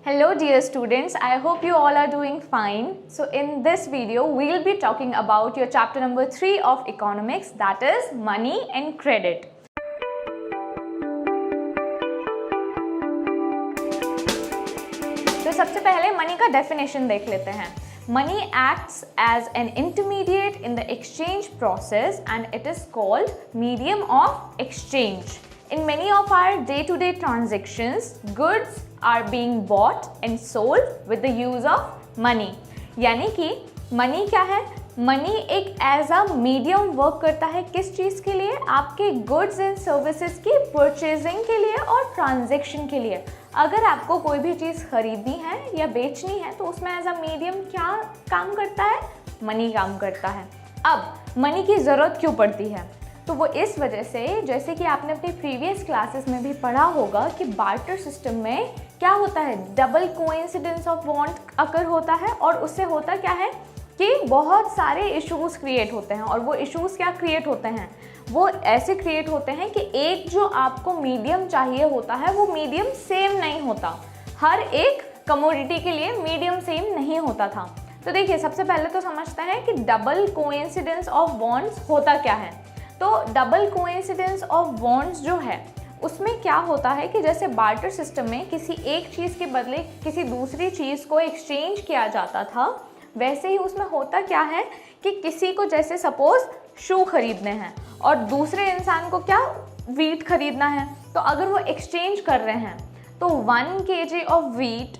Hello dear students, I hope you all are doing fine. So in this video, we will be talking about your chapter number 3 of economics, that is money and credit. तो सबसे पहले money का definition देख लेते हैं. Money acts as an intermediate in the exchange process and it is called medium of exchange. In many of our day-to-day transactions, goods are being bought and sold with the use of money. यानी कि money क्या है? Money एक as a medium work करता है किस चीज़ के लिए? आपके गुड्स एंड सर्विसेज की परचेजिंग के लिए और ट्रांजैक्शन के लिए. अगर आपको कोई भी चीज़ खरीदनी है या बेचनी है तो उसमें एज अ मीडियम क्या काम करता है? मनी काम करता है. अब मनी की ज़रूरत क्यों पड़ती है? तो वो इस वजह से, जैसे कि आपने अपनी प्रीवियस क्लासेस में भी पढ़ा होगा कि बार्टर सिस्टम में क्या होता है, डबल कोइंसिडेंस ऑफ बॉन्ड अकर होता है और उससे होता क्या है कि बहुत सारे इश्यूज क्रिएट होते हैं. और वो इश्यूज क्या क्रिएट होते हैं? वो ऐसे क्रिएट होते हैं कि एक जो आपको मीडियम चाहिए होता है वो मीडियम सेम नहीं होता. हर एक कमोडिटी के लिए मीडियम सेम नहीं होता था. तो देखिए, सबसे पहले तो समझते हैं कि डबल कोइंसिडेंस ऑफ बॉन्ड्स होता क्या है. तो डबल कोइंसिडेंस ऑफ बॉन्ड्स जो है उसमें क्या होता है कि जैसे बार्टर सिस्टम में किसी एक चीज़ के बदले किसी दूसरी चीज़ को एक्सचेंज किया जाता था, वैसे ही उसमें होता क्या है कि किसी को जैसे सपोज शू खरीदने हैं और दूसरे इंसान को क्या वीट खरीदना है, तो अगर वो एक्सचेंज कर रहे हैं तो 1 kg of wheat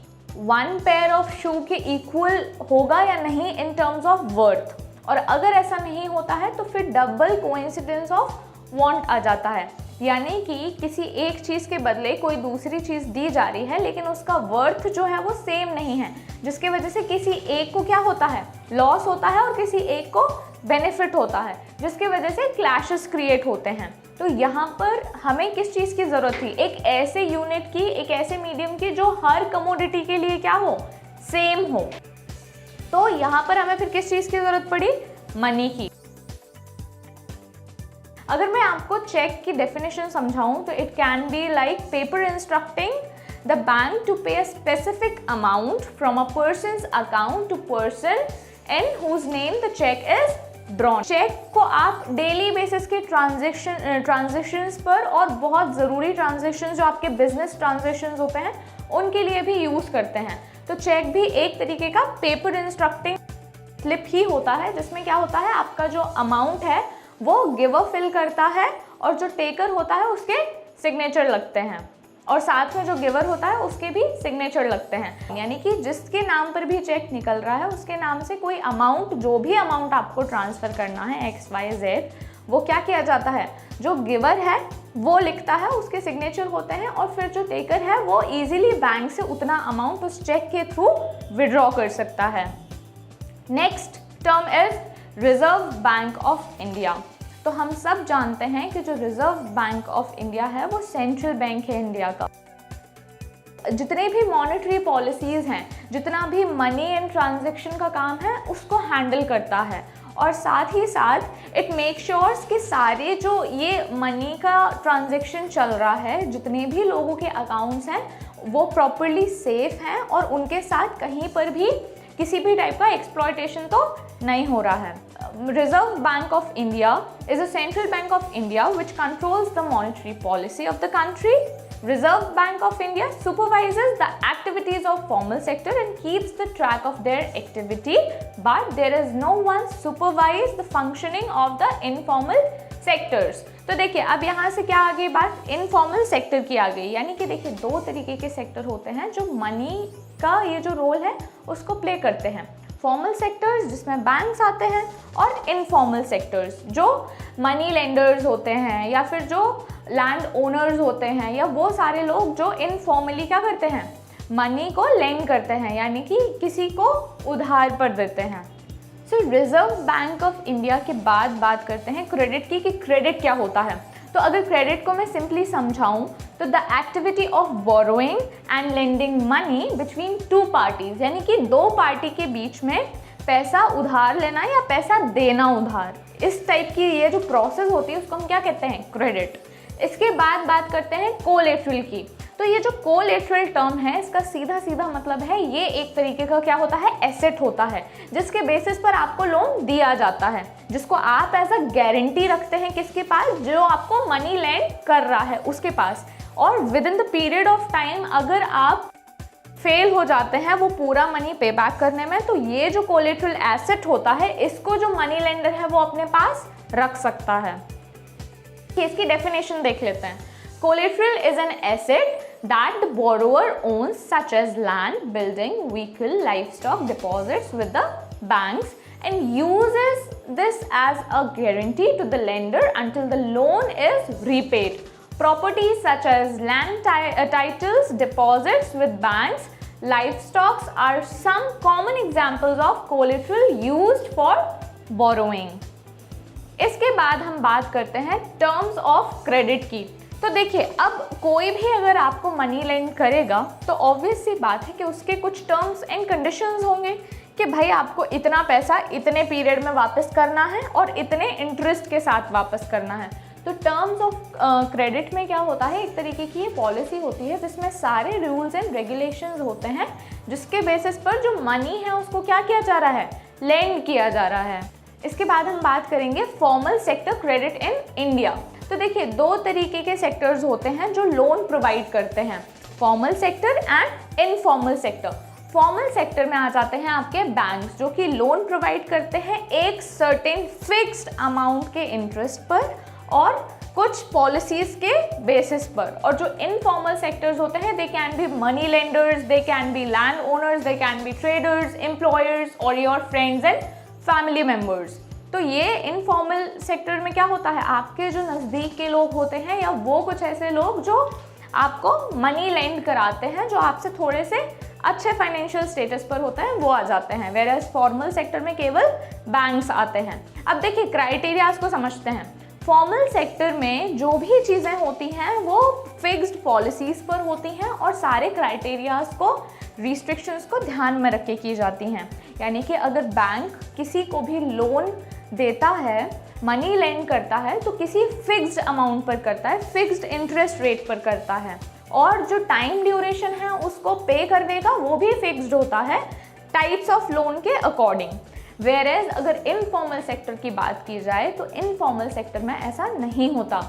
1 pair of shoe के इक्वल होगा या नहीं इन टर्म्स ऑफ वर्थ. और अगर ऐसा नहीं होता है तो फिर डबल कोइंसिडेंस ऑफ वांट आ जाता है. यानी कि किसी एक चीज़ के बदले कोई दूसरी चीज़ दी जा रही है लेकिन उसका वर्थ जो है वो सेम नहीं है, जिसके वजह से किसी एक को क्या होता है, लॉस होता है और किसी एक को बेनिफिट होता है, जिसके वजह से क्लैशेस क्रिएट होते हैं. तो यहाँ पर हमें किस चीज़ की ज़रूरत थी? एक ऐसे यूनिट की, एक ऐसे मीडियम की जो हर कमोडिटी के लिए क्या हो, सेम हो. तो यहाँ पर हमें फिर किस चीज़ की ज़रूरत पड़ी? मनी की. अगर मैं आपको चेक की डेफिनेशन समझाऊं तो it can be like paper instructing the bank to pay a specific amount from a person's account to person in whose name the cheque is drawn. Cheque को आप डेली बेसिस के transactions पर और बहुत ज़रूरी transaction जो आपके business transaction होते हैं उनके लिए भी यूज़ करते हैं. तो चेक भी एक तरीके का पेपर इंस्ट्रक्टिंग स्लिप ही होता है, जिसमें क्या होता है, आपका जो अमाउंट है वो गिवर फिल करता है और जो टेकर होता है उसके सिग्नेचर लगते हैं और साथ में जो गिवर होता है उसके भी सिग्नेचर लगते हैं. यानी कि जिसके नाम पर भी चेक निकल रहा है उसके नाम से कोई अमाउंट, जो भी अमाउंट आपको ट्रांसफ़र करना है XYZ, वो क्या किया जाता है, जो गिवर है वो लिखता है, उसके सिग्नेचर होते हैं और फिर जो टेकर है वो इजीली बैंक से उतना अमाउंट उस चेक के थ्रू विड्रॉ कर सकता है. Next term is reserve bank of India. तो हम सब जानते हैं कि जो रिजर्व बैंक ऑफ इंडिया है वो सेंट्रल बैंक है इंडिया का. जितने भी मॉनेटरी पॉलिसीज़ हैं, जितना भी मनी एंड ट्रांजैक्शन का काम है उसको हैंडल करता है और साथ ही साथ इट मेक श्योर्स कि सारे जो ये मनी का ट्रांजैक्शन चल रहा है, जितने भी लोगों के अकाउंट्स हैं वो प्रॉपरली सेफ हैं और उनके साथ कहीं पर भी किसी भी टाइप का एक्सप्लॉयटेशन तो नहीं हो रहा है. Reserve bank of India is a central bank of India which controls the monetary policy of the country. Reserve Bank of India supervises the activities of formal sector and keeps the track of their activity, but there is no one supervise the functioning of the informal sectors. तो देखिए, अब यहाँ से क्या आ गई बात, informal sector की आ गई. यानी कि देखिए, दो तरीके के सेक्टर होते हैं जो मनी का ये जो रोल है उसको प्ले करते हैं. फॉर्मल सेक्टर्स जिसमें बैंक्स आते हैं और इनफॉर्मल सेक्टर्स जो मनी लेंडर्स होते हैं या फिर जो लैंड ओनर्स होते हैं या वो सारे लोग जो इनफॉर्मली क्या करते हैं, मनी को लेंड करते हैं, यानी कि किसी को उधार पर देते हैं. सो रिजर्व बैंक ऑफ इंडिया के बाद बात करते हैं क्रेडिट की, कि क्रेडिट क्या होता है. तो अगर क्रेडिट को मैं सिंपली समझाऊं तो the activity of borrowing and lending money between two parties, यानी कि दो पार्टी के बीच में पैसा उधार लेना या पैसा देना उधार, इस टाइप की ये जो प्रोसेस होती है उसको हम क्या कहते हैं, क्रेडिट. इसके बाद बात करते हैं कोलेटरल की। तो ये जो कोलेटरल टर्म है, इसका सीधा सीधा मतलब है ये एक तरीके का क्या होता है, एसेट होता है, जिसके बेसिस पर आपको लोन दिया जाता है, जिसको आप एज अ गारंटी रखते हैं किसके पास, जो आपको मनी लेंड कर रहा है उसके पास। और with in the period of time अगर आप फेल हो जाते हैं वो पूरा मनी पे बैक करने में, तो ये जो कोलेटरल एसेट होता है इसको जो मनी लेंडर है वो अपने पास रख सकता है। इसकी डेफिनेशन देख लेते हैं। Collateral is an asset that the borrower owns, such as land, building, vehicle, livestock, deposits with the banks, and uses this as a guarantee to the lender until the loan is repaid. Properties such as land titles, deposits with banks, livestock are some common examples of collateral used for borrowing. इसके बाद हम बात करते हैं terms of credit की। तो देखिए, अब कोई भी अगर आपको मनी लेंड करेगा तो ऑब्वियस सी बात है कि उसके कुछ टर्म्स एंड कंडीशंस होंगे कि भाई आपको इतना पैसा इतने पीरियड में वापस करना है और इतने इंटरेस्ट के साथ वापस करना है। तो टर्म्स ऑफ क्रेडिट में क्या होता है, एक तरीके की ये पॉलिसी होती है जिसमें सारे रूल्स एंड रेगुलेशंस होते हैं, जिसके बेसिस पर जो मनी है उसको क्या किया जा रहा है, लेंड किया जा रहा है। इसके बाद हम बात करेंगे formal sector credit in India. तो देखिए, दो तरीके के सेक्टर्स होते हैं जो लोन प्रोवाइड करते हैं, formal sector and informal sector. Formal sector में आ जाते हैं आपके बैंक्स, जो कि लोन प्रोवाइड करते हैं एक सर्टेन फिक्स्ड अमाउंट के इंटरेस्ट पर और कुछ पॉलिसीज के बेसिस पर। और जो इनफॉर्मल सेक्टर्स होते हैं, they can be money lenders, they can be land owners, they can be traders, employers और your friends and family members. तो ये इनफॉर्मल सेक्टर में क्या होता है, आपके जो नज़दीक के लोग होते हैं या वो कुछ ऐसे लोग जो आपको मनी लेंड कराते हैं, जो आपसे थोड़े से अच्छे फाइनेंशियल स्टेटस पर होते हैं, वो आ जाते हैं। वेयर एज फॉर्मल सेक्टर में केवल बैंक्स आते हैं। अब देखिए, क्राइटेरियाज को समझते हैं। फॉर्मल सेक्टर में जो भी चीज़ें होती हैं वो फिक्स्ड पॉलिसीज़ पर होती हैं और सारे क्राइटेरियाज को, रिस्ट्रिक्शंस को ध्यान में रख के की जाती हैं। यानी कि अगर बैंक किसी को भी लोन देता है, मनी लेंड करता है, तो किसी फिक्स्ड अमाउंट पर करता है, फिक्स्ड इंटरेस्ट रेट पर करता है, और जो टाइम ड्यूरेशन है उसको पे करने का वो भी फिक्स्ड होता है टाइप्स ऑफ लोन के अकॉर्डिंग। वेयर एज अगर इनफॉर्मल सेक्टर की बात की जाए तो इनफॉर्मल सेक्टर में ऐसा नहीं होता।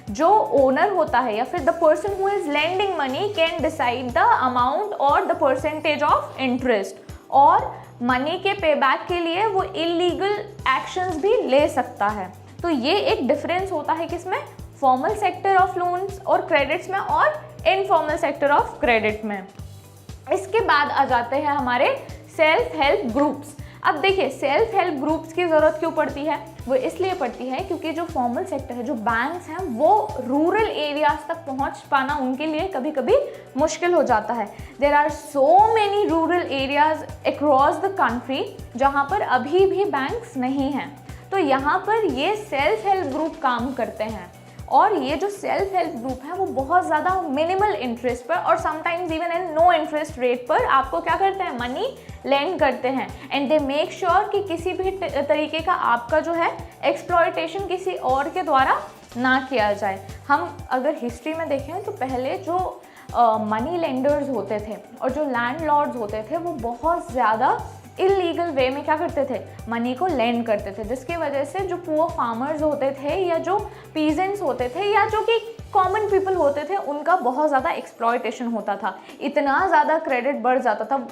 जो ओनर होता है या फिर the person who is lending money can decide the amount और द परसेंटेज ऑफ इंटरेस्ट, और मनी के पेबैक के लिए वो इलीगल एक्शंस भी ले सकता है। तो ये एक डिफरेंस होता है किसमें, फॉर्मल सेक्टर ऑफ लोन्स और क्रेडिट्स में और इनफॉर्मल सेक्टर ऑफ क्रेडिट में। इसके बाद आ जाते हैं हमारे सेल्फ हेल्प ग्रुप्स। अब देखिए, सेल्फ हेल्प ग्रुप्स की ज़रूरत क्यों पड़ती है, वो इसलिए पड़ती है क्योंकि जो फॉर्मल सेक्टर है, जो बैंक्स हैं, वो रूरल एरियाज तक पहुंच पाना उनके लिए कभी कभी मुश्किल हो जाता है। There are so many rural areas across the country जहां पर अभी भी बैंक्स नहीं हैं। तो यहाँ पर ये सेल्फ हेल्प ग्रुप काम करते हैं, और ये जो सेल्फ हेल्प ग्रुप है वो बहुत ज़्यादा मिनिमल इंटरेस्ट पर और sometimes even in no interest rate पर आपको क्या करते हैं, मनी लेंड करते हैं। एंड दे मेक श्योर कि किसी भी तरीके का आपका जो है एक्सप्लॉयटेशन किसी और के द्वारा ना किया जाए। हम अगर हिस्ट्री में देखें तो पहले जो मनी लेंडर्स होते थे और जो लैंडलॉर्ड्स होते थे, वो बहुत ज़्यादा इलीगल वे में क्या करते थे, मनी को लेंड करते थे, जिसकी वजह से जो पुअर फार्मर्स होते थे या जो पीजेंट्स होते थे या जो कि कॉमन पीपल होते थे, उनका बहुत ज़्यादा एक्सप्लॉयटेशन होता था। इतना ज़्यादा क्रेडिट बढ़ जाता था,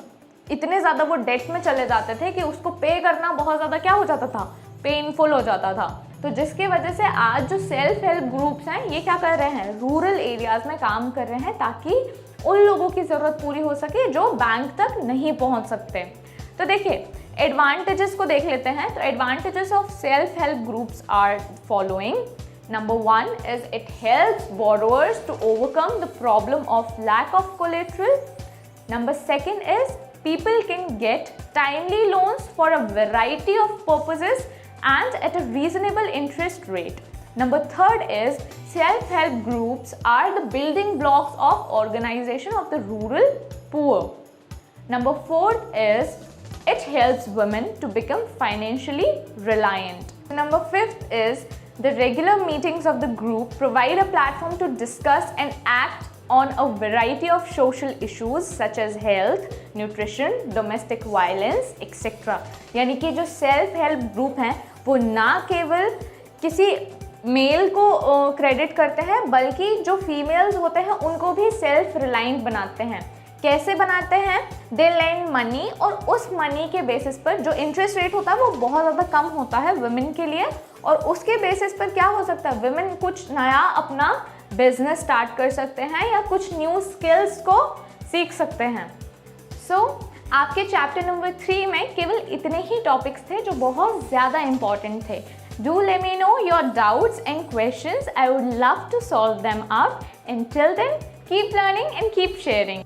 इतने ज़्यादा वो डेट में चले जाते थे कि उसको पे करना बहुत ज़्यादा क्या हो जाता था, पेनफुल हो जाता था। तो जिसकी वजह से आज जो सेल्फ हेल्प ग्रुप्स हैं, ये क्या कर रहे हैं, रूरल एरियाज़ में काम कर रहे हैं ताकि उन लोगों की ज़रूरत पूरी हो सके जो बैंक तक नहीं पहुँच सकते। तो देखिए, एडवांटेजेस को देख लेते हैं। तो advantages of self help groups are following. Number 1 is it helps borrowers to overcome the problem of lack of collateral. Number 2 is people can get timely loans for a variety of purposes and at a reasonable interest rate. Number 3 is self-help groups are the building blocks of organization of the rural poor. Number 4 is it helps women to become financially reliant. Number 5 is The regular meetings of the group provide a platform to discuss and act on a variety of social issues such as health, nutrition, domestic violence, etc. यानी कि जो self help group हैं वो ना केवल किसी mail को credit करते हैं बल्कि जो फीमेल्स होते हैं उनको भी सेल्फ रिलायंट बनाते हैं। कैसे बनाते हैं? दे लेंड मनी और उस मनी के बेसिस पर जो इंटरेस्ट रेट होता है वो बहुत ज़्यादा कम होता है वुमेन के लिए, और उसके बेसिस पर क्या हो सकता है, वुमेन कुछ नया अपना बिजनेस स्टार्ट कर सकते हैं या कुछ न्यू स्किल्स को सीख सकते हैं। आपके चैप्टर नंबर 3 में केवल इतने ही टॉपिक्स थे जो बहुत ज़्यादा इंपॉर्टेंट थे। Do let me know your doubts and questions. I would love to solve them up. Until then, keep learning and keep sharing.